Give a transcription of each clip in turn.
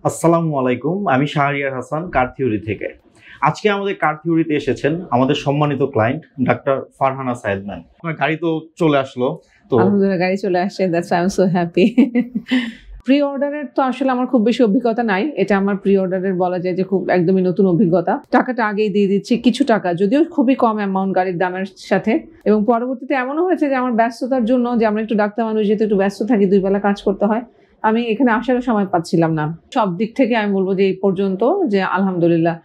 আসসালামু আলাইকুম, আমি শাহরিয়ার হাসান কার থিওরি থেকে। আজকে আমাদের কার থিওরিতে এসেছেন আমাদের সম্মানিত ক্লায়েন্ট ডাক্তার ফারহানা সায়েদ ম্যাম। আপনার গাড়ি তো চলে আসলো, তো আলহামদুলিল্লাহ গাড়ি চলে আসছে, that's I am so happy. Pre অর্ডারের তো আসলে আমার খুব বেশি অভিজ্ঞতা নাই, এটা আমার প্রি অর্ডারের বলা যায় যে খুব একদমই নতুন অভিজ্ঞতা। টাকাটা আগেই দিয়ে দিচ্ছি, কিছু টাকা যদিও খুবই কম অ্যামাউন্ট গাড়ির দামের সাথে। এবং পরবর্তীতে এমনও হয়েছে যে আমার ব্যস্ততার জন্য, যে আমরা একটু ডাক্তার মানুষ যেহেতু একটু ব্যস্ত থাকি, 2 বেলা কাজ করতে হয়, আমি এখানে আসারও সময় পাচ্ছিলাম না। সব দিক থেকে আমি বলবো যে এই পর্যন্ত যে আলহামদুলিল্লাহ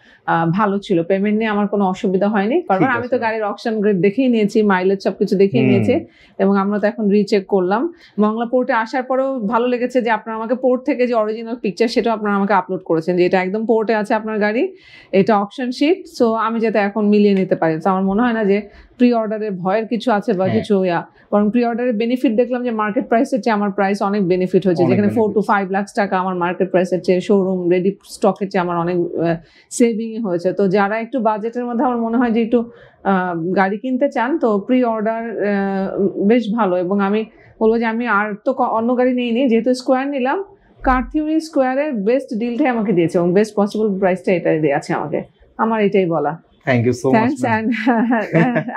ভালো ছিল। পেমেন্ট নিয়ে আমার কোনো অসুবিধা হয়নি, কারণ আমি তো গাড়ির অকশন গ্রেড দেখেই নিয়েছি, মাইলেজ সবকিছু দেখেই নিয়েছি। এবং আমরা তো এখন রিচেক করলাম। মংলা পোর্টে আসার পরেও ভালো লেগেছে যে আপনারা আমাকে পোর্ট থেকে যে অরিজিনাল পিকচার সেটাও আপনারা আমাকে আপলোড করেছেন, যে এটা একদম পোর্টে আছে আপনার গাড়ি, এটা অকশন শিট। সো আমি যাতে এখন মিলিয়ে নিতে পারি। তো আমার মনে হয় না যে প্রি অর্ডারের ভয়ের কিছু আছে বা কিছু বরং প্রি অর্ডারের বেনিফিট দেখলাম যে মার্কেট প্রাইসের চেয়ে আমার প্রাইস অনেক বেনিফিট হয়েছে, যেখানে 4 to 5 লাখ টাকা আমার মার্কেট প্রাইসের চেয়ে শোরুম রেডি স্টকের চেয়ে আমার অনেক সেভিং হয়েছে। তো যারা একটু বাজেটের মধ্যে আমার মনে হয় যে একটু গাড়ি কিনতে চান, তো প্রি অর্ডার বেশ ভালো। এবং আমি বলবো যে আমি আর তো অন্য গাড়ি নিইনি, যেহেতু স্কোয়ার নিলাম, কার থিওরি স্কোয়ারের বেস্ট ডিলটাই আমাকে দিয়েছে এবং বেস্ট পসিবল প্রাইসটা এটাই দিয়েছে আমাকে। আমার এটাই বলা। Thank you so much and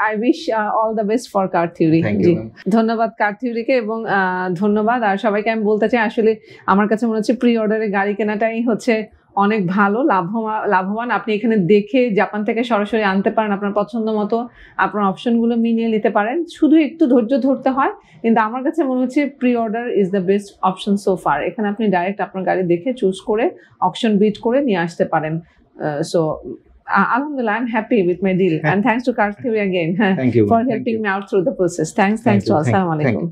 I wish all the best for car theory. ধন্যবাদ কার থিওরিকে, এবং ধন্যবাদ আর সবাইকে আমি বলতে চাই, আসলে আমার কাছে মনে হচ্ছে প্রি অর্ডারে গাড়ি কেনাটাই হচ্ছে অনেক ভালো, লাভবান। আপনি এখানে দেখে জাপান থেকে সরাসরি আনতে পারেন, আপনার পছন্দ মতো আপনার অপশনগুলো মিলিয়ে নিতে পারেন। শুধু একটু ধৈর্য ধরতে হয়, কিন্তু আমার কাছে মনে হচ্ছে pre order is the best option so far. এখানে আপনি ডাইরেক্ট আপনার গাড়ি দেখে চুজ করে অপশন বিট করে নিয়ে আসতে পারেন। So Alhamdulillah, I'm happy with my deal. And thanks to Car Theory again for helping me out through the process. Thanks to all. Assalamu alaikum.